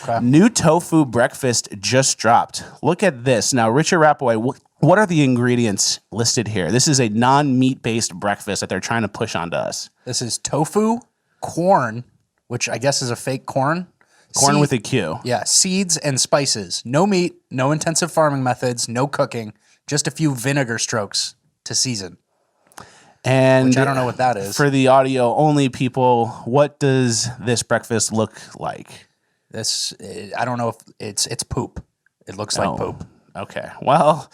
Okay. New tofu breakfast just dropped. Look at this. Now, Richard Rappaway, what are the ingredients listed here? This is a non-meat-based breakfast that they're trying to push onto us. This is tofu, corn, which I guess is a fake corn. Corn with a Q. Yeah, seeds and spices. No meat, no intensive farming methods, no cooking, just a few vinegar strokes to season. And which I don't know what that is. For the audio-only people, what does this breakfast look like? This, I don't know if it's poop. It looks like poop. Okay. Well,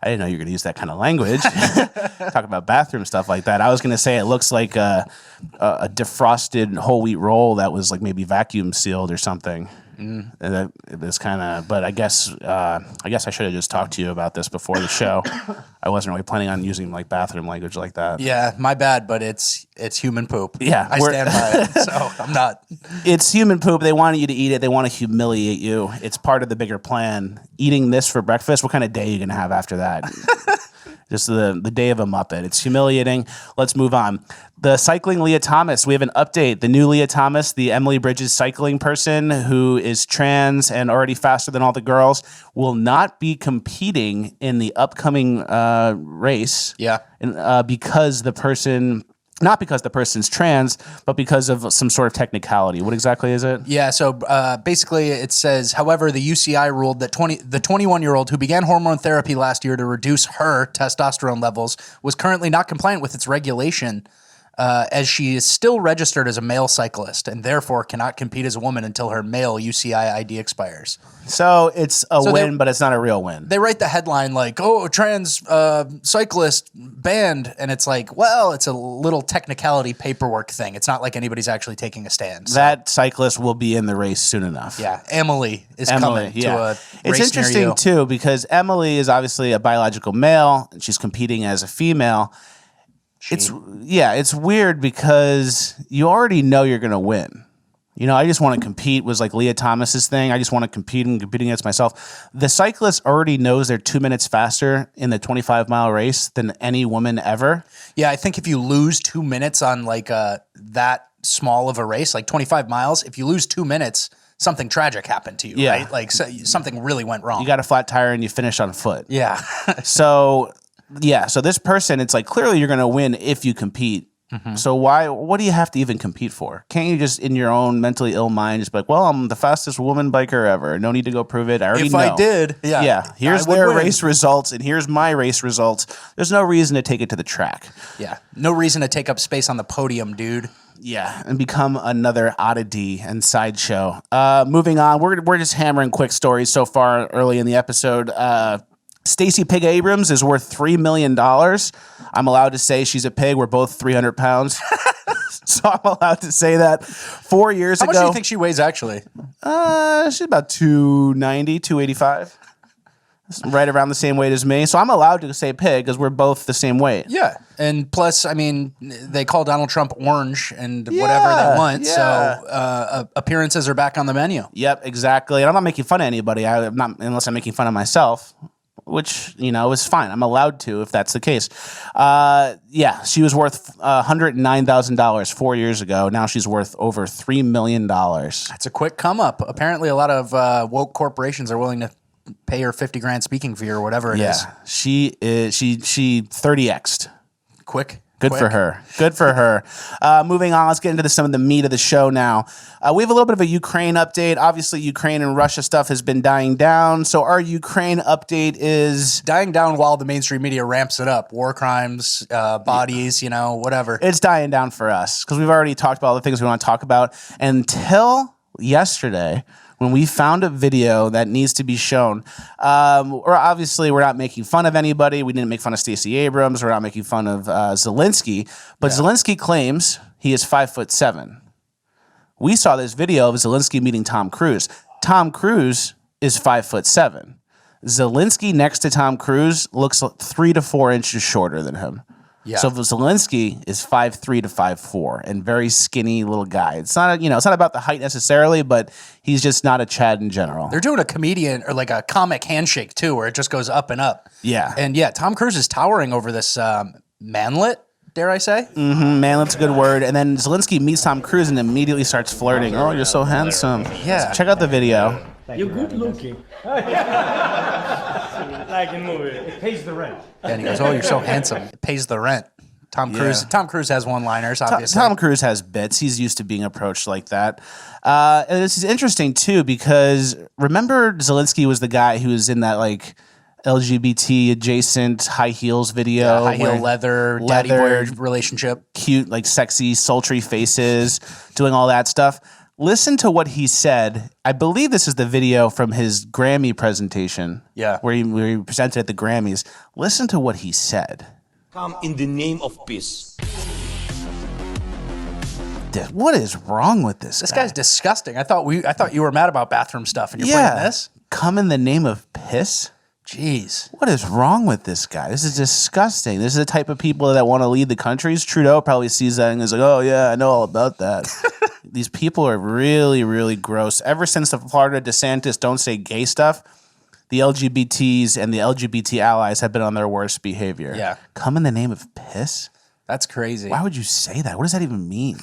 I didn't know you were going to use that kind of language. Talk about bathroom stuff like that. I was going to say it looks like a defrosted whole wheat roll that was like maybe vacuum sealed or something. And that is kind of, but I guess I should have just talked to you about this before the show. I wasn't really planning on using like bathroom language like that. Yeah, my bad, but it's human poop. Yeah, I stand by it, so I'm not. It's human poop. They want you to eat it. They want to humiliate you. It's part of the bigger plan. Eating this for breakfast, what kind of day are you going to have after that? Just the day of a Muppet. It's humiliating. Let's move on. The cycling Leah Thomas. We have an update. The new Leah Thomas, the Emily Bridges cycling person who is trans and already faster than all the girls, will not be competing in the upcoming race. Yeah. Because the person... Not because the person's trans, but because of some sort of technicality. What exactly is it? Yeah, so basically it says, however, the UCI ruled that the 21-year-old who began hormone therapy last year to reduce her testosterone levels was currently not compliant with its regulation, as she is still registered as a male cyclist and therefore cannot compete as a woman until her male UCI ID expires. So it's a win, but it's not a real win. They write the headline like, oh, trans cyclist banned. And it's like, well, it's a little technicality paperwork thing. It's not like anybody's actually taking a stand. So. That cyclist will be in the race soon enough. Yeah. Emily is coming to a race It's interesting, near you. too, because Emily is obviously a biological male and she's competing as a female. It's weird because you already know you're going to win. You know, I just want to compete was like Leah Thomas's thing. I just want to compete and competing against myself. The cyclist already knows they're 2 minutes faster in the 25-mile race than any woman ever. Yeah, I think if you lose 2 minutes on like that small of a race, like 25 miles, if you lose 2 minutes, something tragic happened to you, right? Like something really went wrong. You got a flat tire and you finish on foot. Yeah. So this person, it's like clearly you're going to win if you compete. Mm-hmm. So what do you have to even compete for? Can't you just in your own mentally ill mind just be like, well, I'm the fastest woman biker ever. No need to go prove it. I already know. If I did, here's their race results and here's my race results. There's no reason to take it to the track. Yeah. No reason to take up space on the podium, dude. Yeah, and become another oddity and sideshow. Moving on, we're just hammering quick stories so far early in the episode. Stacey Pig Abrams is worth $3 million. I'm allowed to say she's a pig. We're both 300 pounds. So I'm allowed to say that. 4 years ago. How much do you think she weighs actually? She's about 290, 285. Right around the same weight as me. So I'm allowed to say pig because we're both the same weight. Yeah. And plus, I mean, they call Donald Trump orange and whatever they want. Yeah. So appearances are back on the menu. Yep, exactly. And I'm not making fun of anybody. I'm not, unless I'm making fun of myself. Which, is fine. I'm allowed to if that's the case. She was worth $109,000 4 years ago. Now she's worth over $3 million. That's a quick come up. Apparently a lot of woke corporations are willing to pay her $50,000 speaking fee or whatever it is. She 30x'd. Quick. Good for her. Good for her. Moving on, let's get into some of the meat of the show now. We have a little bit of a Ukraine update. Obviously, Ukraine and Russia stuff has been dying down. So our Ukraine update is... dying down while the mainstream media ramps it up. War crimes, bodies, whatever. It's dying down for us because we've already talked about all the things we want to talk about until yesterday when we found a video that needs to be shown. Obviously, we're not making fun of anybody. We didn't make fun of Stacey Abrams. We're not making fun of Zelenskyy. But Zelenskyy claims he is 5'7". We saw this video of Zelenskyy meeting Tom Cruise. Tom Cruise is 5'7". Zelenskyy next to Tom Cruise looks 3 to 4 inches shorter than him. Yeah. So Zelenskyy is 5'3" to 5'4" and very skinny little guy. It's not it's not about the height necessarily, but he's just not a Chad in general. They're doing a comedian or like a comic handshake too, where it just goes up and up. Yeah. And Tom Cruise is towering over this manlet. dare I say? Manlet's a good word. And then Zelenskyy meets Tom Cruise and immediately starts flirting. Oh, you're so handsome. Yeah. So check out the video. You're good looking. Like in movie. It pays the rent. And he goes, "Oh, you're so handsome. It pays the rent." Tom Cruise has one-liners, obviously. Tom Cruise has bits. He's used to being approached like that. And this is interesting, too, because remember Zelenskyy was the guy who was in that, like, LGBT-adjacent high heels video. High heel leather, daddy boy relationship. Cute, like, sexy, sultry faces, doing all that stuff. Listen to what he said. I believe this is the video from his Grammy presentation. Yeah. Where he presented at the Grammys. Listen to what he said. Come in the name of peace. What is wrong with this guy? This guy's disgusting. I thought you were mad about bathroom stuff, and you're bringing this? Come in the name of piss? Jeez. What is wrong with this guy? This is disgusting. This is the type of people that want to lead the countries. Trudeau probably sees that and is like, oh, yeah, I know all about that. These people are really, really gross. Ever since the Florida DeSantis don't say gay stuff, the LGBTs and the LGBT allies have been on their worst behavior. Yeah. Come in the name of piss? That's crazy. Why would you say that? What does that even mean?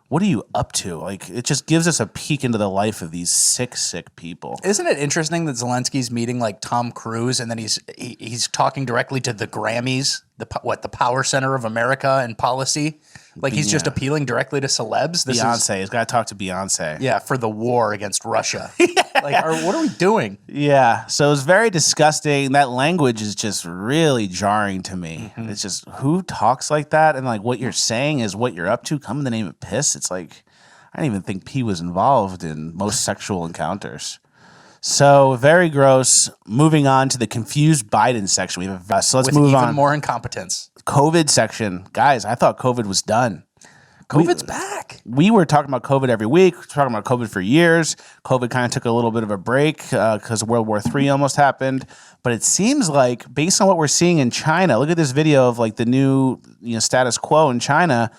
What are you up to? Like, it just gives us a peek into the life of these sick, sick people. Isn't it interesting that Zelensky's meeting like Tom Cruise, and then he's talking directly to the Grammys, the Power Center of America and policy? Like he's just appealing directly to celebs. Beyonce. He's got to talk to Beyonce. Yeah, for the war against Russia. Like, what are we doing? Yeah. So it's very disgusting. That language is just really jarring to me. It's just, who talks like that? And like what you're saying is what you're up to. Come in the name of piss. It's like, I didn't even think P was involved in most sexual encounters. So very gross. Moving on to the confused Biden section. We have so let's With move even on. more incompetence. COVID section. Guys, I thought COVID was done. COVID's back. We were talking about COVID every week. We were talking about COVID for years. COVID kind of took a little bit of a break because World War III almost happened. But it seems like, based on what we're seeing in China, look at this video of like the new status quo in China.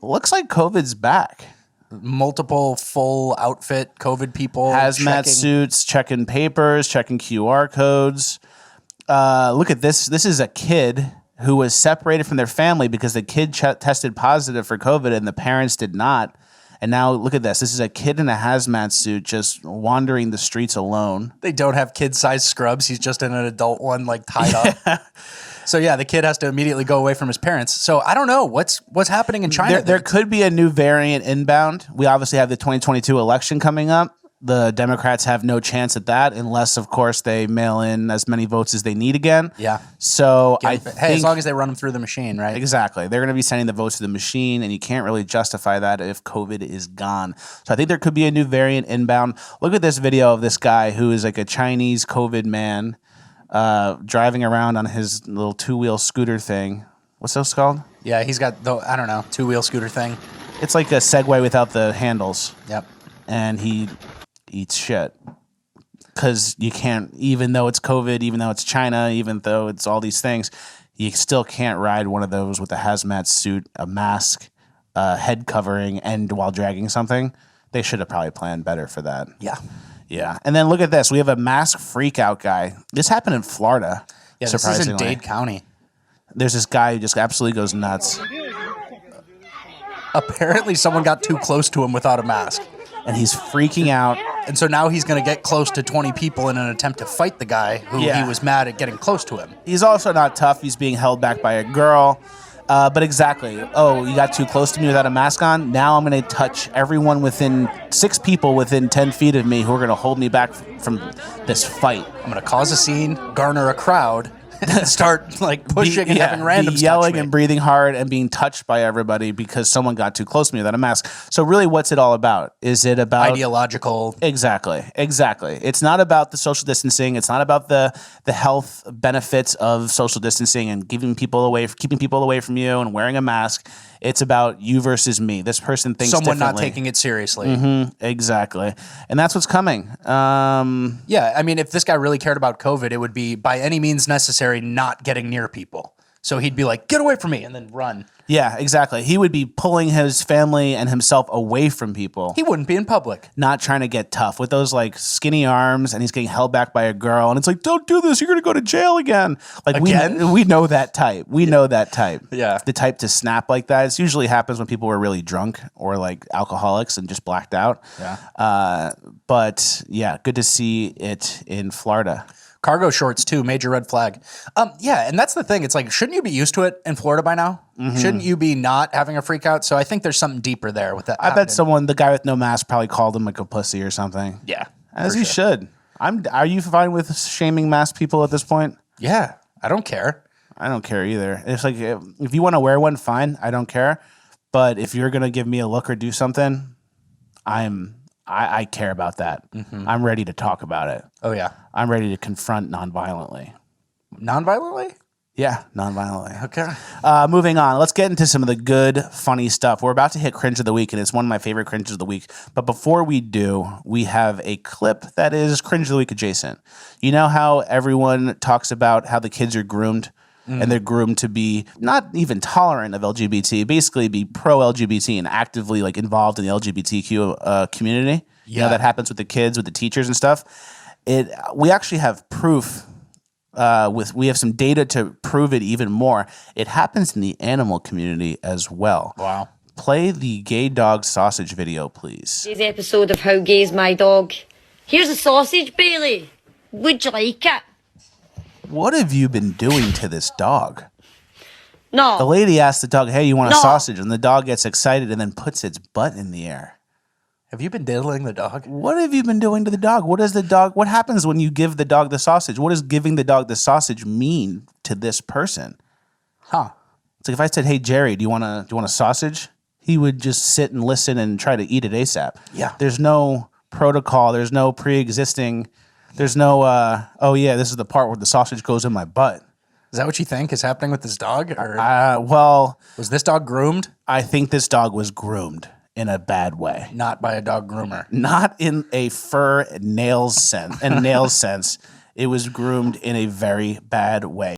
Looks like COVID's back. Multiple full outfit COVID people. Hazmat suits, checking papers, checking QR codes. Look at this. This is a kid who was separated from their family because the kid tested positive for COVID and the parents did not. And now look at this. This is a kid in a hazmat suit just wandering the streets alone. They don't have kid-sized scrubs. He's just in an adult one, like tied up. So yeah, the kid has to immediately go away from his parents. So I don't know what's happening in China. There could be a new variant inbound. We obviously have the 2022 election coming up. The Democrats have no chance at that unless, of course, they mail in as many votes as they need again. Yeah. So as long as they run them through the machine, right? Exactly. They're going to be sending the votes to the machine, and you can't really justify that if COVID is gone. So I think there could be a new variant inbound. Look at this video of this guy who is like a Chinese COVID man driving around on his little two-wheel scooter thing. What's this called? Yeah, he's got the, I don't know, two-wheel scooter thing. It's like a Segway without the handles. Yep. And he eats shit because you can't, even though it's COVID, even though it's China, even though it's all these things, you still can't ride one of those with a hazmat suit, a mask, head covering, and while dragging something. They should have probably planned better for that. Yeah. Yeah. And then look at this. We have a mask freak out guy. This happened in Florida. Yeah, this is in Dade County. There's this guy who just absolutely goes nuts. Apparently someone got too close to him without a mask. And he's freaking out. And so now he's going to get close to 20 people in an attempt to fight the guy who he was mad at getting close to him. He's also not tough. He's being held back by a girl. But exactly. Oh, you got too close to me without a mask on? Now I'm going to touch everyone within 6 people within 10 feet of me who are going to hold me back from this fight. I'm going to cause a scene, garner a crowd, and start like pushing and having randoms yelling and breathing hard and being touched by everybody because someone got too close to me without a mask. So really, what's it all about? Is it about ideological? Exactly. It's not about the social distancing. It's not about the health benefits of social distancing and keeping people away from you and wearing a mask. It's about you versus me. This person thinks someone differently. not taking it seriously. Mm-hmm, exactly. And that's what's coming. Yeah, I mean, if this guy really cared about COVID, it would be by any means necessary not getting near people. So he'd be like, get away from me, and then run. Yeah, exactly. He would be pulling his family and himself away from people. He wouldn't be in public. Not trying to get tough with those like skinny arms, and he's getting held back by a girl, and it's like, don't do this, you're gonna go to jail again. Like Again? we know that type. We know that type. Yeah. The type to snap like that. It usually happens when people are really drunk or like alcoholics and just blacked out. Yeah. But yeah, good to see it in Florida. Cargo shorts too, major red flag. Yeah, and that's the thing. It's like, shouldn't you be used to it in Florida by now? Shouldn't you be not having a freak out? So I think there's something deeper there with that. I bet the guy with no mask probably called him like a pussy or something. Yeah, As he should. Are you fine with shaming masked people at this point? Yeah, I don't care. I don't care either. It's like, if you want to wear one, fine. I don't care. But if you're going to give me a look or do something, I care about that. I'm ready to talk about it. Oh yeah, I'm ready to confront nonviolently. non-violently. Yeah, nonviolently. Okay. Moving on. Let's get into some of the good, funny stuff. We're about to hit cringe of the week, and it's one of my favorite cringes of the week. But before we do, we have a clip that is cringe of the week adjacent. You know how everyone talks about how the kids are groomed? And they're groomed to be not even tolerant of LGBT, basically be pro-LGBT and actively like involved in the LGBTQ community. You know, that happens with the kids, with the teachers and stuff. We actually have proof. We have some data to prove it even more. It happens in the animal community as well. Wow. Play the gay dog sausage video, please. Today's episode of How Gay's My Dog. Here's a sausage, Bailey. Would you like it? What have you been doing to this dog? No. The lady asks the dog, hey, you want a No. sausage? And the dog gets excited and then puts its butt in the air. Have you been diddling the dog? What have you been doing to the dog? What happens when you give the dog the sausage? What does giving the dog the sausage mean to this person? Huh. It's like if I said, hey, Jerry, do you want a sausage? He would just sit and listen and try to eat it ASAP. Yeah. There's no protocol. There's no pre-existing. There's no, oh yeah, this is the part where the sausage goes in my butt. Is that what you think is happening with this dog? Or Well, was this dog groomed? I think this dog was groomed in a bad way. Not by a dog groomer. Not in a fur nails sense. It was groomed in a very bad way.